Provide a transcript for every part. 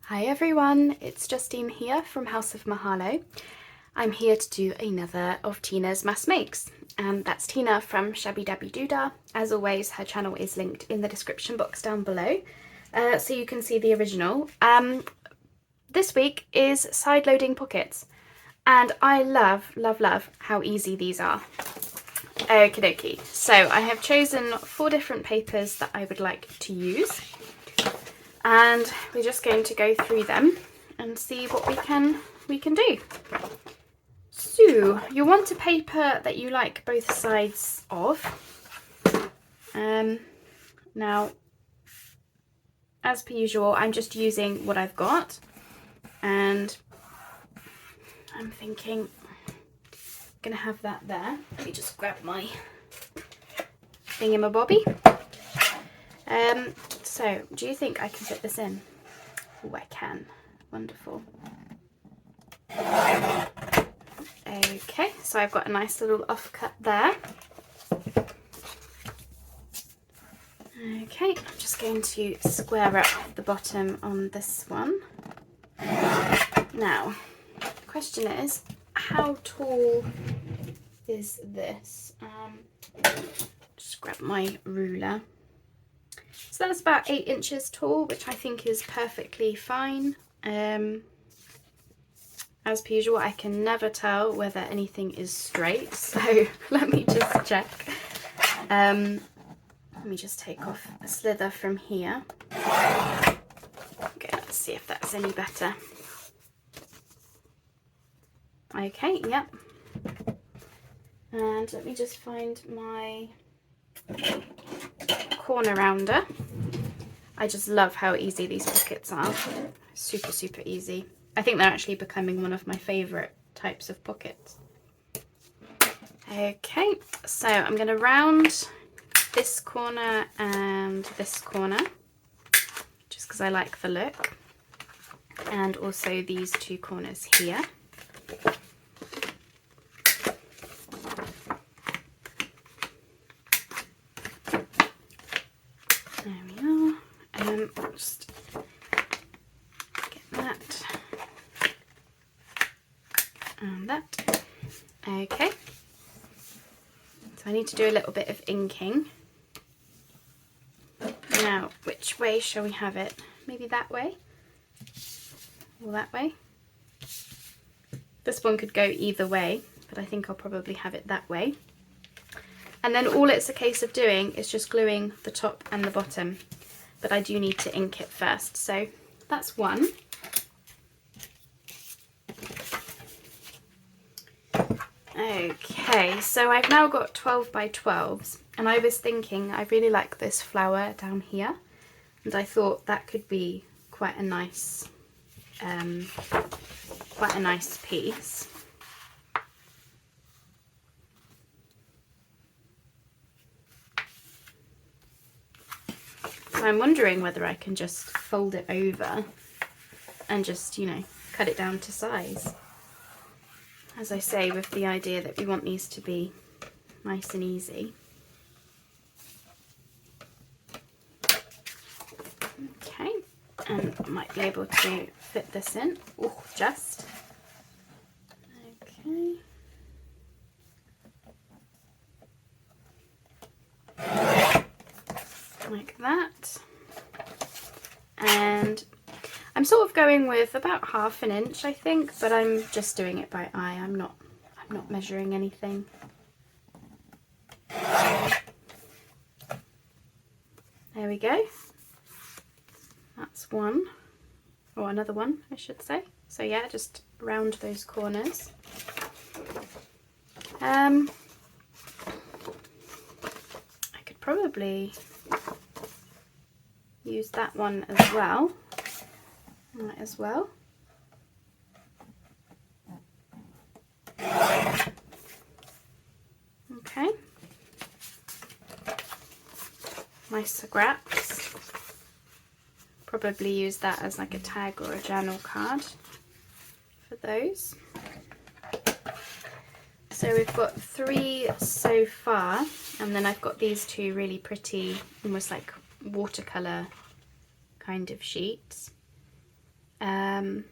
Hi everyone, it's Justine here from House of Mahalo. I'm here to do another of Tina's mass makes, and that's Tina from Shabby Dabby Doodah. As always, her channel is linked in the description box down below, so you can see the original. This week is side loading pockets, and I love how easy these are. Okie dokie, so I have chosen 4 different papers that I would like to use. And we're just going to go through them and see what we can do. So you want a paper that you like both sides of. Now, as per usual, I'm just using what I've got, and I'm thinking I'm gonna have that there. Let me just grab my thingamabobby. So, do you think I can fit this in? Oh, I can. Wonderful. Okay, so I've got a nice little offcut there. Okay, I'm just going to square up the bottom on this one. Now, the question is, how tall is this? Just grab my ruler. So that's about 8 inches tall, which I think is perfectly fine. As per usual, I can never tell whether anything is straight, so let me just check. Let me just take off a slither from here. Okay, let's see if that's any better. Okay, yep. And let me just find my corner rounder. I just love how easy these pockets are. Super easy. I think they're actually becoming one of my favourite types of pockets. Okay, so I'm going to round this corner and this corner, just because I like the look, and also these 2 corners here. There we are. Just get that and that. Okay. So I need to do a little bit of inking. Now, which way shall we have it? Maybe that way? Or that way? This one could go either way, but I think I'll probably have it that way. And then all it's a case of doing is just gluing the top and the bottom. But I do need to ink it first, so that's one. Okay, so I've now got 12 by 12s, and I was thinking I really like this flower down here, and I thought that could be quite a nice piece. So I'm wondering whether I can just fold it over and just, you know, cut it down to size. As I say, with the idea that we want these to be nice and easy. Okay, and I might be able to fit this in. Oh, just. Okay. Like that. And I'm sort of going with about 1/2 inch, I think, but I'm just doing it by eye. I'm not measuring anything. There we go. That's one, or another one, I should say. So yeah, just round those corners. I could probably use that one as well. Might as well. Okay. My scraps. Probably use that as like a tag or a journal card for those. So we've got 3 so far, and then I've got these 2 really pretty, almost like watercolour kind of sheets. So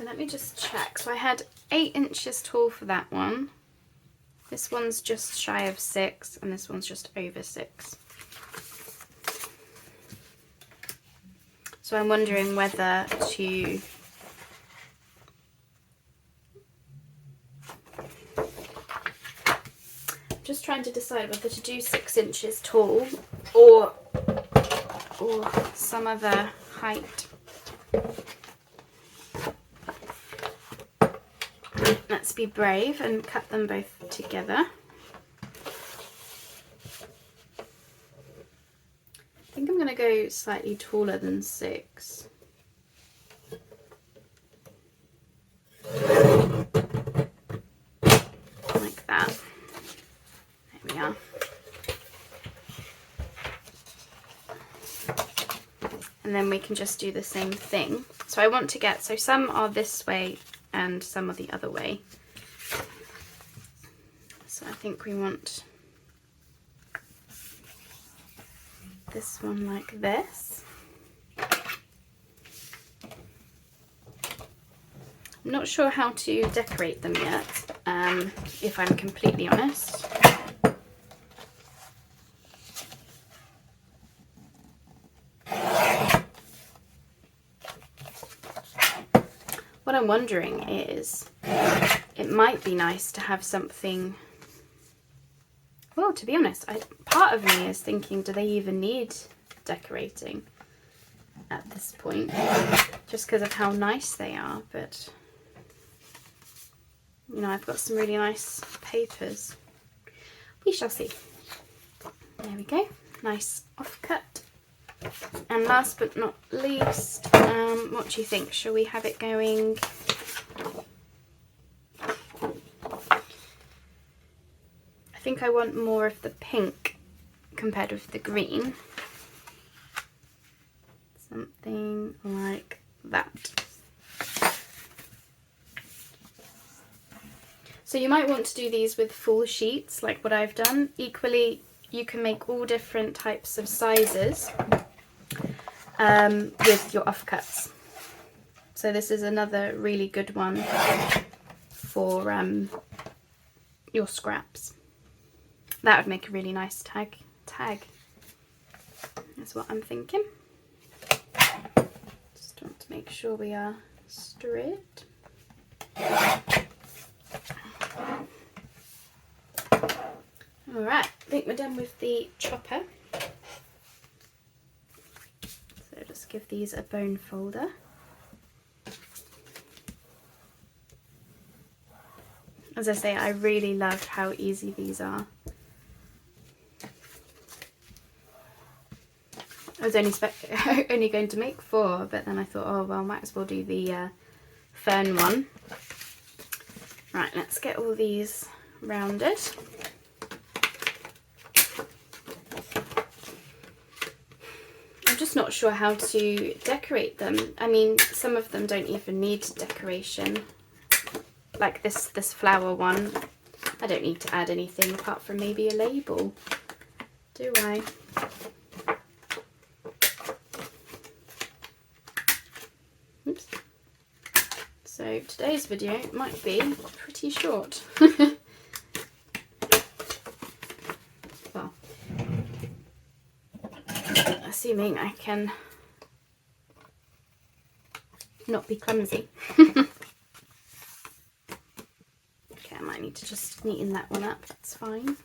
let me just check. So I had 8 inches tall for that one. This one's just shy of 6 and this one's just over 6. So I'm wondering whether to just trying to decide whether to do 6 inches tall or some other height. Let's be brave and cut them both together. I think I'm going to go slightly taller than 6. Like that. There we are. And then we can just do the same thing. So I want to get, so some are this way and some are the other way. So I think we want this one like this. I'm not sure how to decorate them yet, if I'm completely honest. What I'm wondering is, it might be nice to have something, well, to be honest, part of me is thinking, do they even need decorating at this point? Just because of how nice they are, but, you know, I've got some really nice papers. We shall see. There we go, nice offcut. And last but not least, what do you think? Shall we have it going? I think I want more of the pink compared with the green. Something like that. So you might want to do these with full sheets like what I've done. Equally, you can make all different types of sizes with your offcuts. So this is another really good one for your scraps. That would make a really nice tag. That's what I'm thinking. Just want to make sure we are straight. Alright, I think we're done with the chopper. So just give these a bone folder. As I say, I really love how easy these are. I was only going to make 4, but then I thought, oh well, might as well do the fern one. Right, let's get all these rounded. I'm just not sure how to decorate them. I mean, some of them don't even need decoration. Like this flower one, I don't need to add anything apart from maybe a label, do I? Oops. So today's video might be pretty short. Well, assuming I can not be clumsy. Okay, I might need to just neaten that one up, that's fine.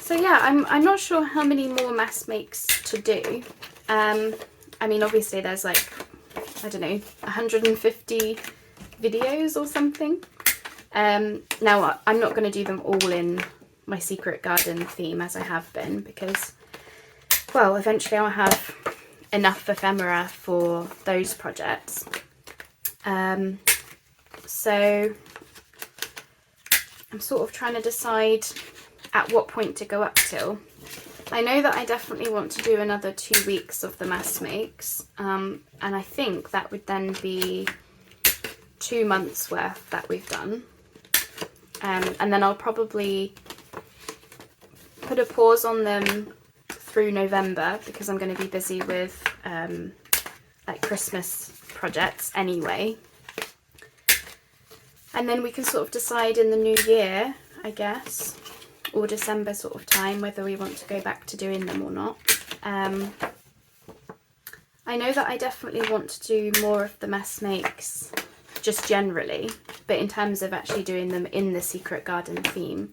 So yeah, I'm not sure how many more mass makes to do. I mean, obviously there's like, I don't know, 150 videos or something. Now I'm not going to do them all in my secret garden theme as I have been, because, well, eventually I'll have enough ephemera for those projects. So I'm sort of trying to decide at what point to go up till. I know that I definitely want to do another 2 weeks of the mass makes, and I think that would then be 2 months worth that we've done, and then I'll probably put a pause on them through November because I'm going to be busy with like Christmas projects anyway. And then we can sort of decide in the new year, I guess, or December sort of time, whether we want to go back to doing them or not. I know that I definitely want to do more of the mess makes just generally, but in terms of actually doing them in the Secret Garden theme,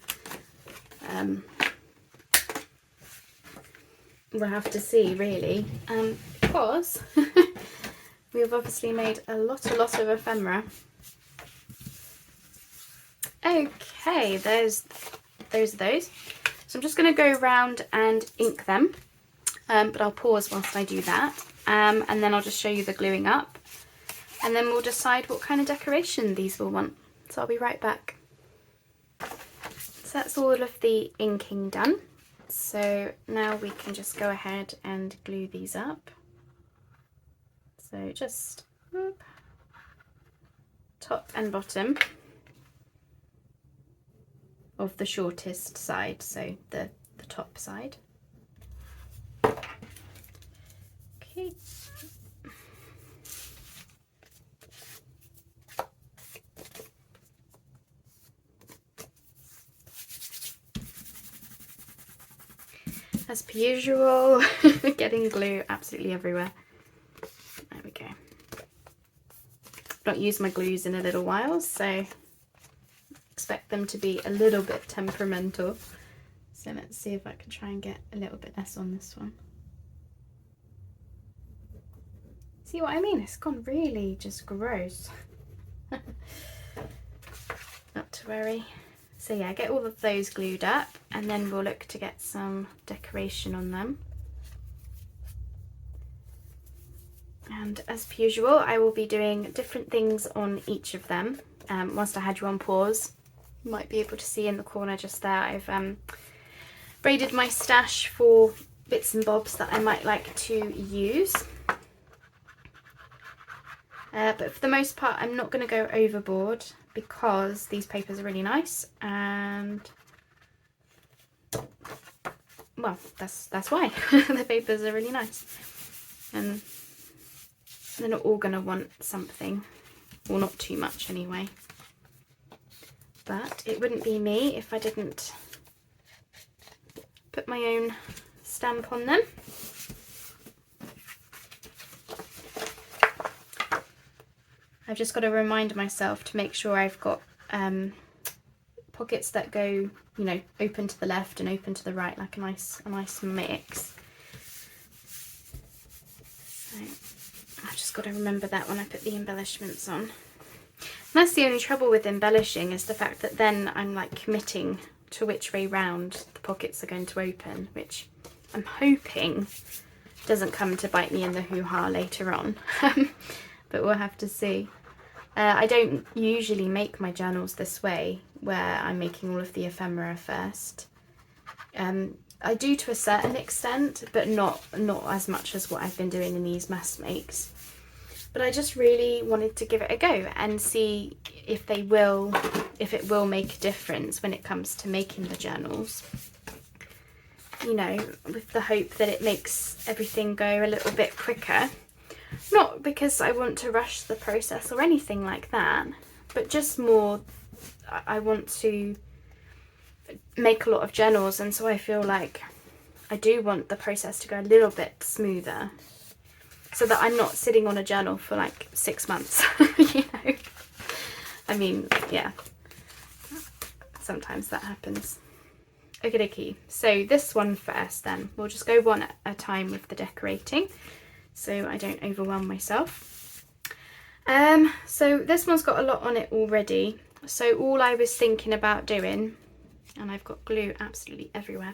we'll have to see really, because we've obviously made a lot of ephemera. Okay, there's those. So I'm just going to go around and ink them, but I'll pause whilst I do that, and then I'll just show you the gluing up, and then we'll decide what kind of decoration these will want. So I'll be right back. So that's all of the inking done. So now we can just go ahead and glue these up. So just whoop, top and bottom of the shortest side, so the top side. Okay. As per usual, getting glue absolutely everywhere. There we go. Not used my glues in a little while, so expect them to be a little bit temperamental. So let's see if I can try and get a little bit less on this one. See what I mean? It's gone really just gross. Not to worry. So yeah, get all of those glued up, and then we'll look to get some decoration on them. And as per usual, I will be doing different things on each of them. Whilst I had you on pause, you might be able to see in the corner just there, I've braided my stash for bits and bobs that I might like to use. But for the most part, I'm not going to go overboard because these papers are really nice, and well, that's why. The papers are really nice, and they're not all going to want something, or not too much anyway. But it wouldn't be me if I didn't put my own stamp on them. I've just got to remind myself to make sure I've got pockets that go, you know, open to the left and open to the right, like a nice mix. So I've just got to remember that when I put the embellishments on. And that's the only trouble with embellishing, is the fact that then I'm like committing to which way round the pockets are going to open, which I'm hoping doesn't come to bite me in the hoo-ha later on. But we'll have to see. I don't usually make my journals this way, where I'm making all of the ephemera first. I do to a certain extent, but not as much as what I've been doing in these mass makes. But I just really wanted to give it a go and see if it will make a difference when it comes to making the journals. You know, with the hope that it makes everything go a little bit quicker. Not because I want to rush the process or anything like that, but just more, I want to make a lot of journals, and so I feel like I do want the process to go a little bit smoother, so that I'm not sitting on a journal for like 6 months. You know, I mean, yeah, sometimes that happens. Okie dokie, so this one first then. We'll just go one at a time with the decorating, so I don't overwhelm myself. So this one's got a lot on it already, so all I was thinking about doing, and I've got glue absolutely everywhere,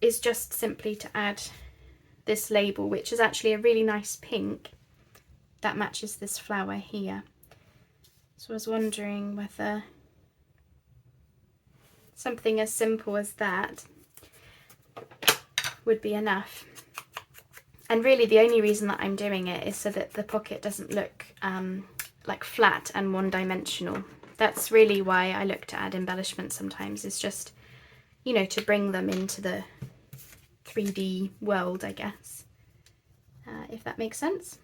is just simply to add this label, which is actually a really nice pink that matches this flower here. So I was wondering whether something as simple as that would be enough. And really the only reason that I'm doing it is so that the pocket doesn't look like flat and one-dimensional. That's really why I look to add embellishment sometimes, is just, you know, to bring them into the 3D world, I guess, if that makes sense.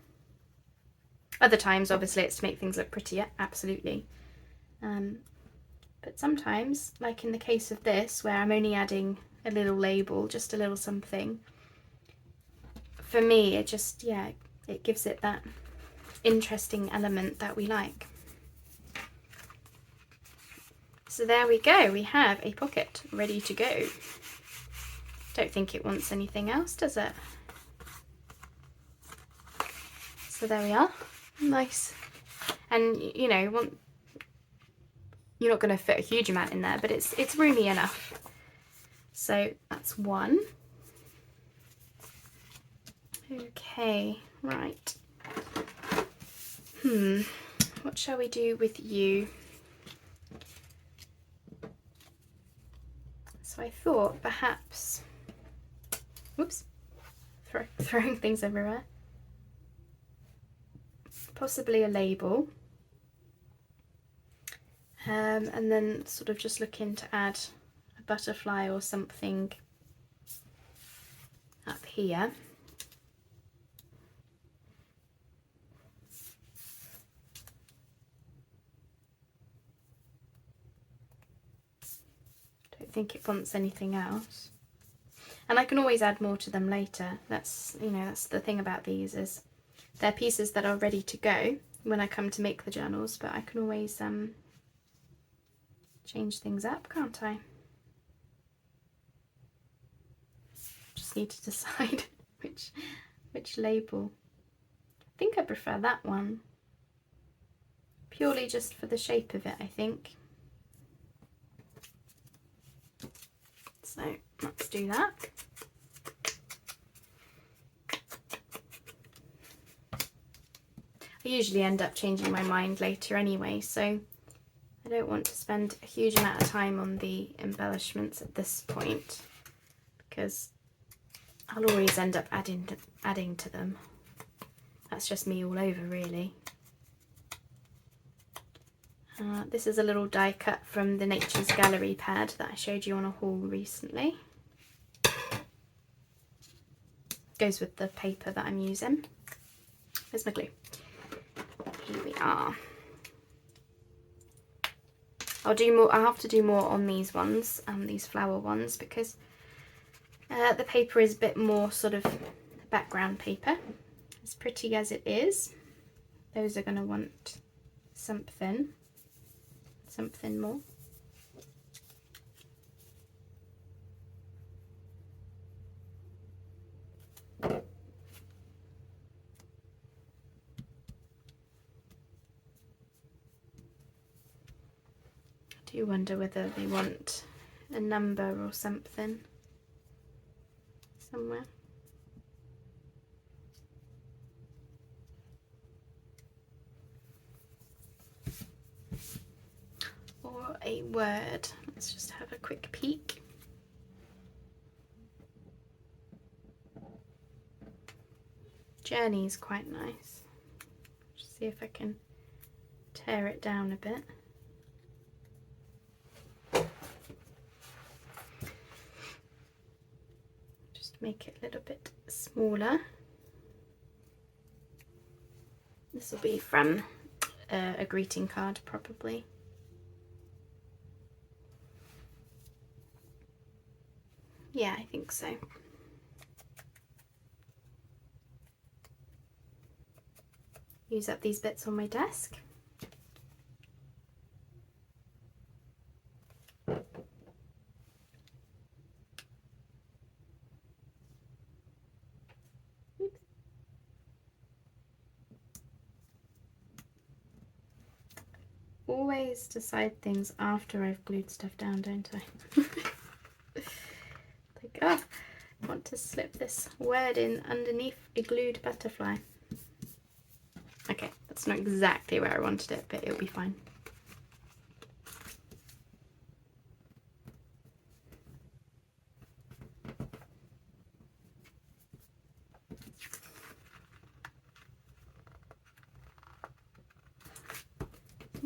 Other times, obviously, it's to make things look prettier, absolutely. But sometimes, like in the case of this, where I'm only adding a little label, just a little something, for me, it just, yeah, it gives it that interesting element that we like. So there we go, we have a pocket ready to go. Don't think it wants anything else, does it? So there we are, nice. And you know, you're not going to fit a huge amount in there, but it's roomy enough. So that's one. Okay, right. What shall we do with you? So I thought perhaps, whoops, throwing things everywhere. Possibly a label. And then sort of just looking to add a butterfly or something up here. Don't think it wants anything else. And I can always add more to them later. That's, you know, that's the thing about these, is they're pieces that are ready to go when I come to make the journals, but I can always change things up, can't I? Just need to decide which label. I think I prefer that one, purely just for the shape of it, I think. So let's do that. I usually end up changing my mind later anyway, so I don't want to spend a huge amount of time on the embellishments at this point, because I'll always end up adding to them. That's just me all over, really. This is a little die cut from the Nature's Gallery pad that I showed you on a haul recently. Goes with the paper that I'm using. Where's my glue? Here we are. I'll do more. I'll have to do more on these ones, these flower ones, because the paper is a bit more sort of background paper. As pretty as it is, those are going to want something more. I do wonder whether they want a number or something somewhere. Or a word. Let's just have a quick peek. Journey is quite nice. Just see if I can tear it down a bit. Just make it a little bit smaller. This will be from a greeting card, probably. Yeah, I think so. Use up these bits on my desk. Oops. Always decide things after I've glued stuff down, don't I? Like, oh, I want to slip this word in underneath a glued butterfly. Okay, that's not exactly where I wanted it, but it'll be fine.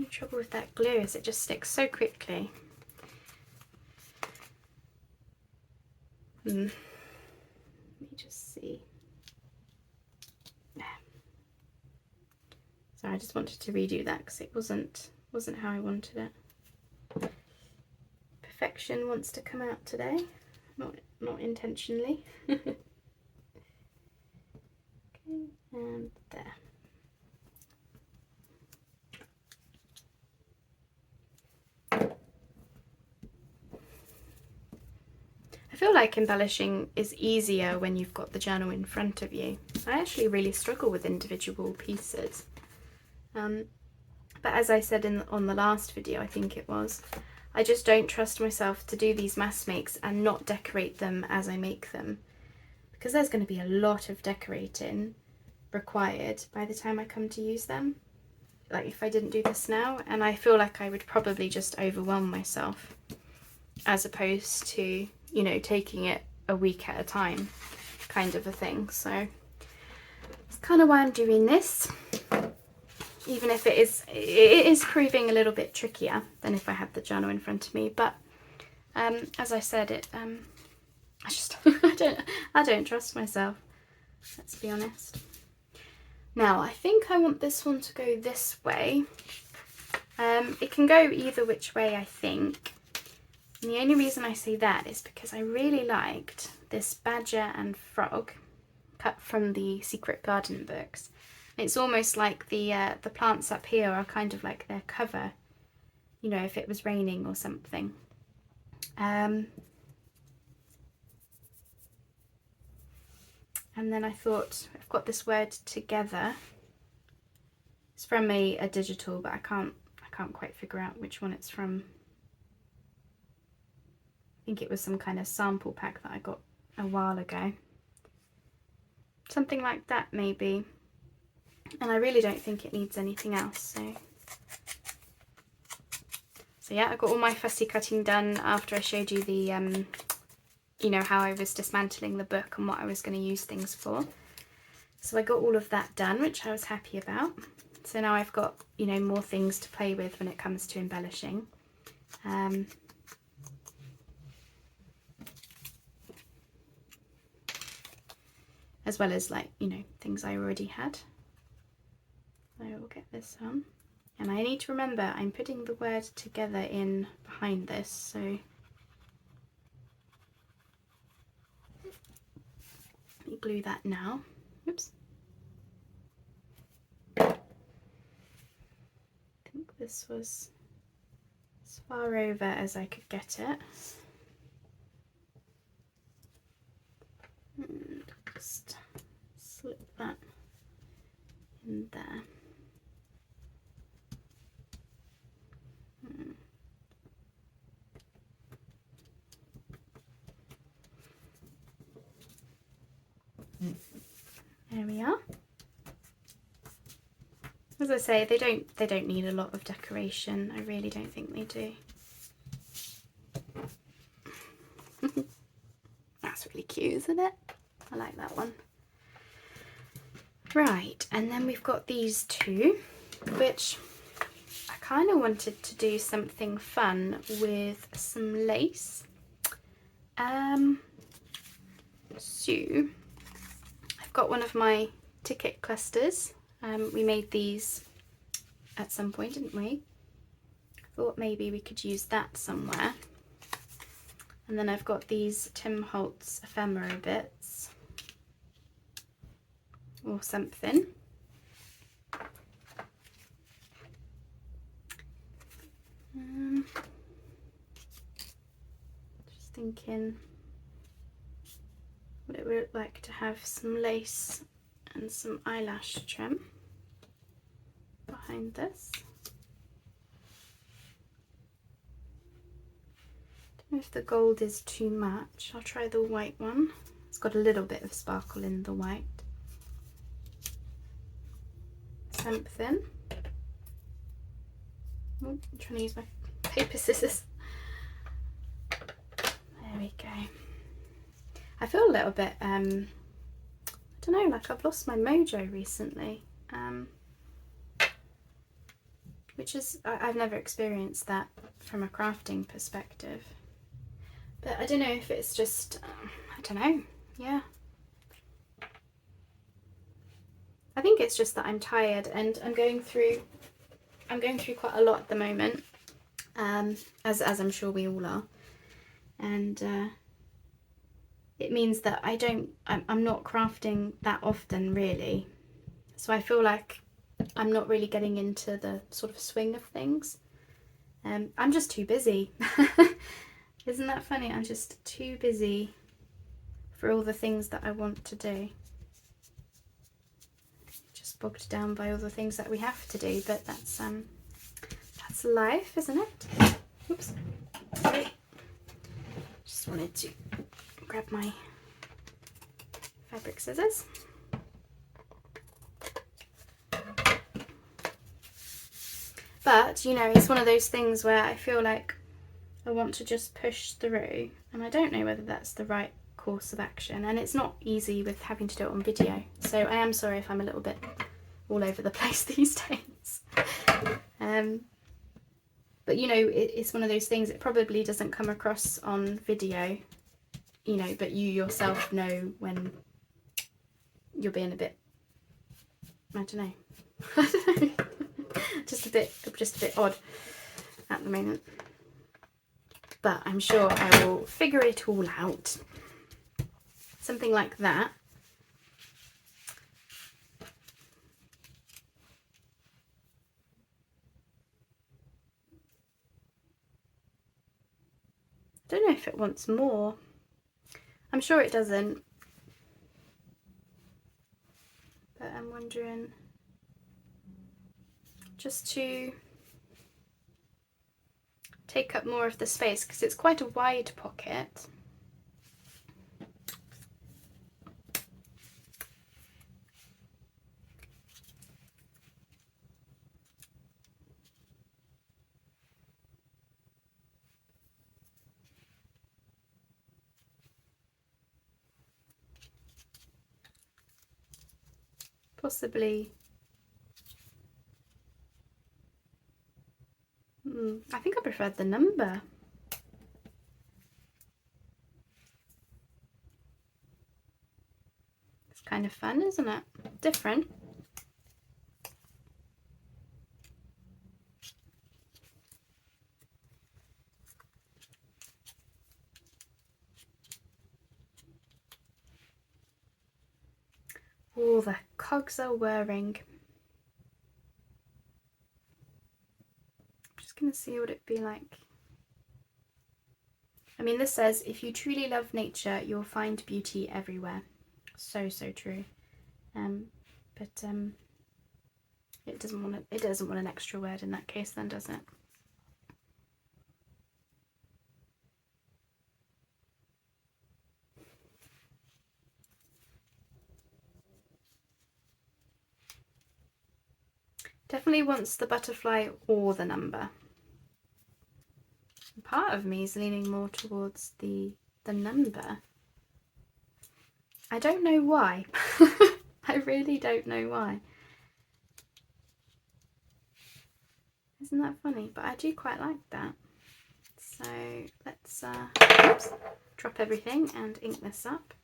The trouble with that glue is it just sticks so quickly. Let me just see. So I just wanted to redo that because it wasn't how I wanted it. Perfection wants to come out today, not intentionally. Okay, and there. I feel like embellishing is easier when you've got the journal in front of you. I actually really struggle with individual pieces. But as I said on the last video, I think it was, I just don't trust myself to do these mass makes and not decorate them as I make them, because there's going to be a lot of decorating required by the time I come to use them, like if I didn't do this now, and I feel like I would probably just overwhelm myself as opposed to, you know, taking it a week at a time kind of a thing. So it's kind of why I'm doing this, even if it is proving a little bit trickier than if I had the journal in front of me. But as I said, I just I don't trust myself, let's be honest. Now I think I want this one to go this way. It can go either which way, I think. And the only reason I say that is because I really liked this badger and frog cut from the Secret Garden books. It's almost like the plants up here are kind of like their cover, you know, if it was raining or something. And then I thought, I've got this word together. It's from a digital, but I can't quite figure out which one it's from. I think it was some kind of sample pack that I got a while ago. Something like that maybe. And I really don't think it needs anything else. So yeah, I got all my fussy cutting done after I showed you the, you know, how I was dismantling the book and what I was going to use things for. So I got all of that done, which I was happy about. So now I've got, you know, more things to play with when it comes to embellishing. As well as, like, you know, things I already had. So we'll get this on. And I need to remember I'm putting the word together in behind this, so let me glue that now. Oops. I think this was as far over as I could get it. And just slip that in there. There we are. As I say, they don't need a lot of decoration. I really don't think they do. That's really cute, isn't it? I like that one. Right, and then we've got these two, which I kind of wanted to do something fun with some lace. So I've got one of my ticket clusters. We made these at some point, didn't we? Thought maybe we could use that somewhere. And then I've got these Tim Holtz ephemera bits or something. Just thinking what it would look like to have some lace and some eyelash trim behind this. Don't know if the gold is too much. I'll try the white one. It's got a little bit of sparkle in the white. Something. Oh, I'm trying to use my paper scissors. There we go. I feel a little bit, I don't know, like I've lost my mojo recently. which is, I've never experienced that from a crafting perspective. But I don't know if it's just, I don't know, yeah. I think it's just that I'm tired and I'm going through quite a lot at the moment, as I'm sure we all are, and it means that I'm not crafting that often really, so I feel like I'm not really getting into the sort of swing of things. I'm just too busy. Isn't that funny? I'm just too busy for all the things that I want to do. Just bogged down by all the things that we have to do, but that's life, isn't it? Oops. Sorry. Just wanted to grab my fabric scissors. But, you know, it's one of those things where I feel like I want to just push through, and I don't know whether that's the right course of action, and it's not easy with having to do it on video, so I am sorry if I'm a little bit all over the place these days. But you know, it's one of those things, it probably doesn't come across on video, you know, but you yourself know when you're being a bit, I don't know, just a bit odd at the moment. But I'm sure I will figure it all out. Something like that. I don't know if it wants more. I'm sure it doesn't. But I'm wondering just to take up more of the space, because it's quite a wide pocket. Possibly, I think I preferred the number. It's kind of fun, isn't it? Different. Oh, the cogs are whirring. I'm just going to see what it'd be like. I mean, this says, if you truly love nature, you'll find beauty everywhere. So, so true. But it doesn't want an extra word in that case then, does it? Definitely wants the butterfly or the number. Part of me is leaning more towards the number. I don't know why. I really don't know why. Isn't that funny? But I do quite like that. So let's oops, drop everything and ink this up.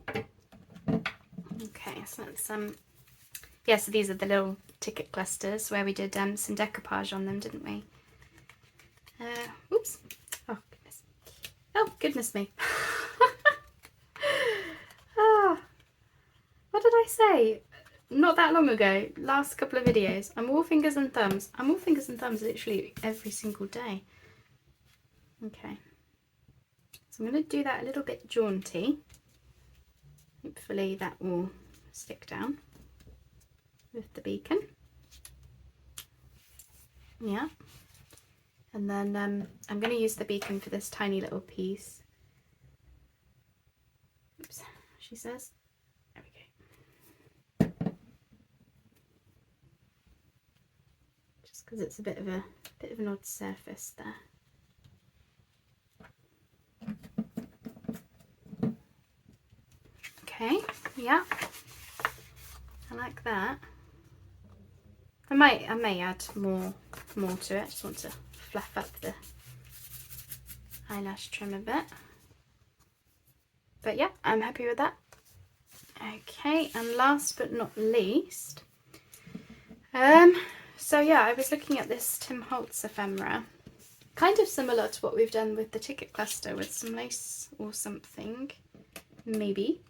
Okay, so let's yeah, so these are the little ticket clusters where we did some decoupage on them, didn't we? Oops. Oh goodness. Oh goodness me. What did I say? Not that long ago, last couple of videos, I'm all fingers and thumbs. I'm all fingers and thumbs literally every single day. Okay. So I'm going to do that a little bit jaunty. Hopefully that will stick down with the beacon. Yeah. And then I'm going to use the beacon for this tiny little piece. Oops, she says. There we go. Just because it's a bit of an odd surface there. Okay, yeah. I like that. I may add more to it. I just want to fluff up the eyelash trim a bit. But yeah, I'm happy with that. Okay, and last but not least, so yeah, I was looking at this Tim Holtz ephemera, kind of similar to what we've done with the ticket cluster with some lace or something, maybe.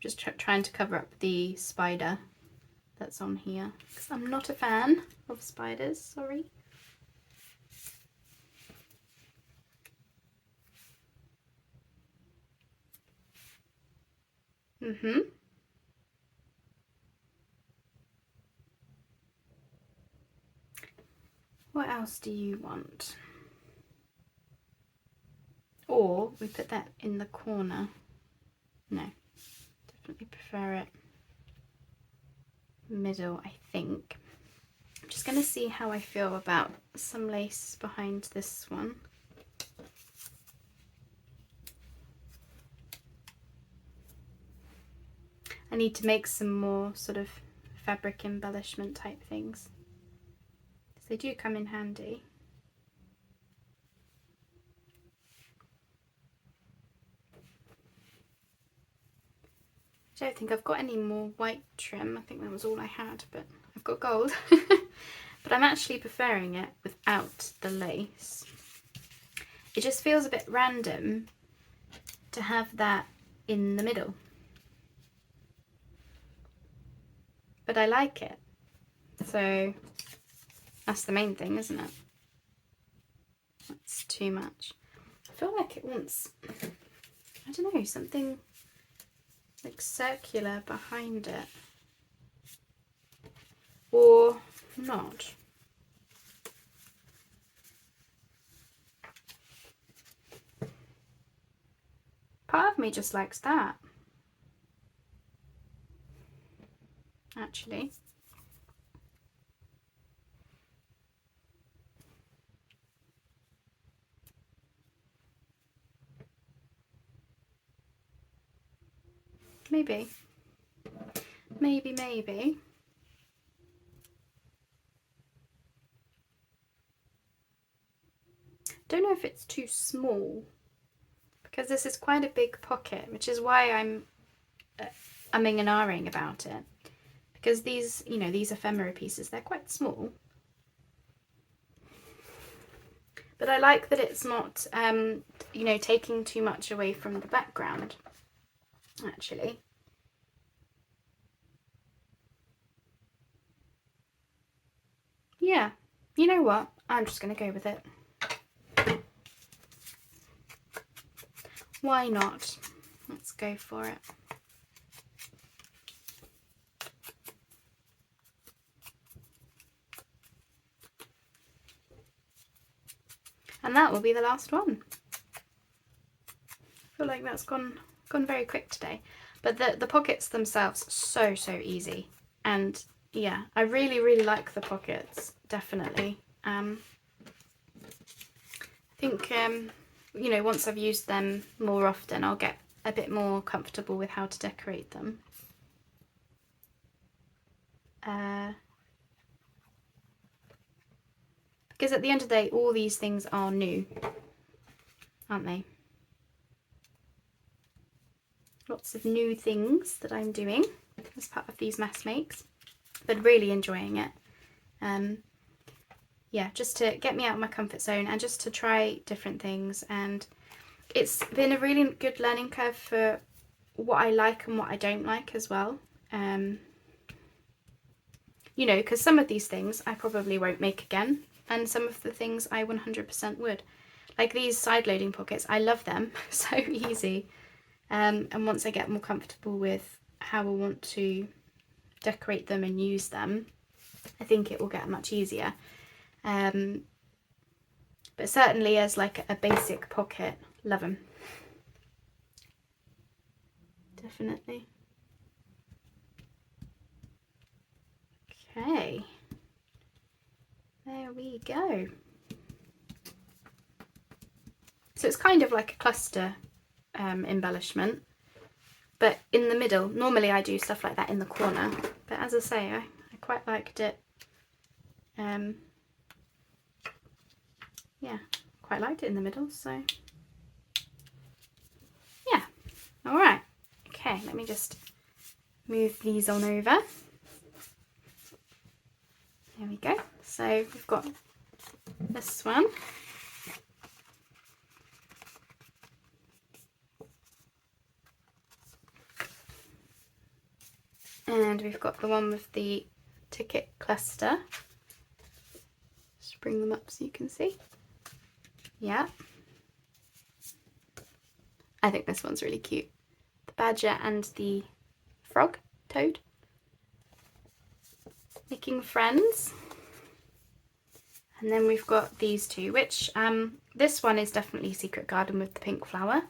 Just trying to cover up the spider that's on here, because I'm not a fan of spiders, sorry. What else do you want? Or we put that in the corner. No, definitely prefer it middle, I think. I'm just going to see how I feel about some lace behind this one. I need to make some more sort of fabric embellishment type things. They do come in handy. I don't think I've got any more white trim. I think that was all I had, but I've got gold. But I'm actually preferring it without the lace. It just feels a bit random to have that in the middle. But I like it. So that's the main thing, isn't it? That's too much. I feel like it wants, I don't know, something like circular behind it. Or not. Part of me just likes that, actually. Maybe. Maybe. Don't know if it's too small, because this is quite a big pocket, which is why I'm umming and ahhing about it. Because these, you know, these ephemera pieces, they're quite small. But I like that it's not, you know, taking too much away from the background, actually. Yeah, you know what? I'm just going to go with it. Why not? Let's go for it. And that will be the last one. I feel like that's gone very quick today. But the pockets themselves, so easy. And yeah, I really like the pockets, definitely. I think, you know, once I've used them more often, I'll get a bit more comfortable with how to decorate them. Because at the end of the day, all these things are new, aren't they? Lots of new things that I'm doing as part of these mass makes, but really enjoying it. Yeah, just to get me out of my comfort zone and just to try different things. And it's been a really good learning curve for what I like and what I don't like as well. You know, because some of these things I probably won't make again, and some of the things I 100% would. Like these side loading pockets, I love them, so easy. And once I get more comfortable with how I want to decorate them and use them, I think it will get much easier. But certainly as like a basic pocket, love them. Definitely. Okay. There we go. So it's kind of like a cluster embellishment, but in the middle. Normally I do stuff like that in the corner, but as I say, I quite liked it. Yeah, quite liked it in the middle, so yeah. All right, okay, let me just move these on over. There we go. So we've got this one. And we've got the one with the ticket cluster. Just bring them up so you can see. Yeah. I think this one's really cute. The badger and the frog, toad. Making friends. And then we've got these two, which this one is definitely Secret Garden with the pink flower.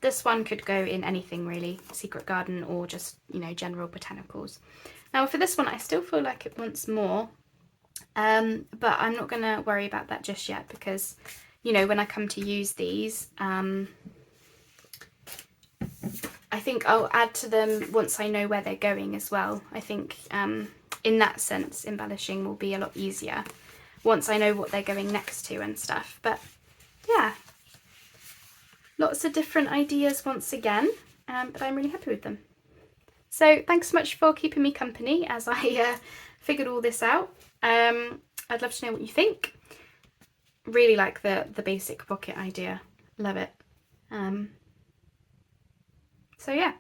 This one could go in anything really, Secret Garden or just, you know, general botanicals. Now for this one I still feel like it wants more, but I'm not going to worry about that just yet because, you know, when I come to use these, I think I'll add to them once I know where they're going as well. I think in that sense embellishing will be a lot easier once I know what they're going next to and stuff. But yeah, lots of different ideas once again, but I'm really happy with them. So thanks so much for keeping me company as I figured all this out. I'd love to know what you think. Really like the basic pocket idea. Love it. So yeah,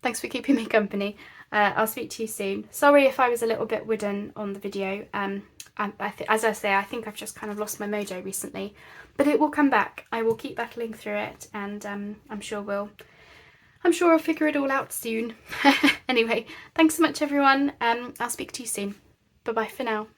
thanks for keeping me company. I'll speak to you soon. Sorry if I was a little bit wooden on the video. As I say, I think I've just kind of lost my mojo recently, but it will come back. I will keep battling through it, and I'm sure I'll figure it all out soon. Anyway, thanks so much everyone. I'll speak to you soon. Bye bye for now.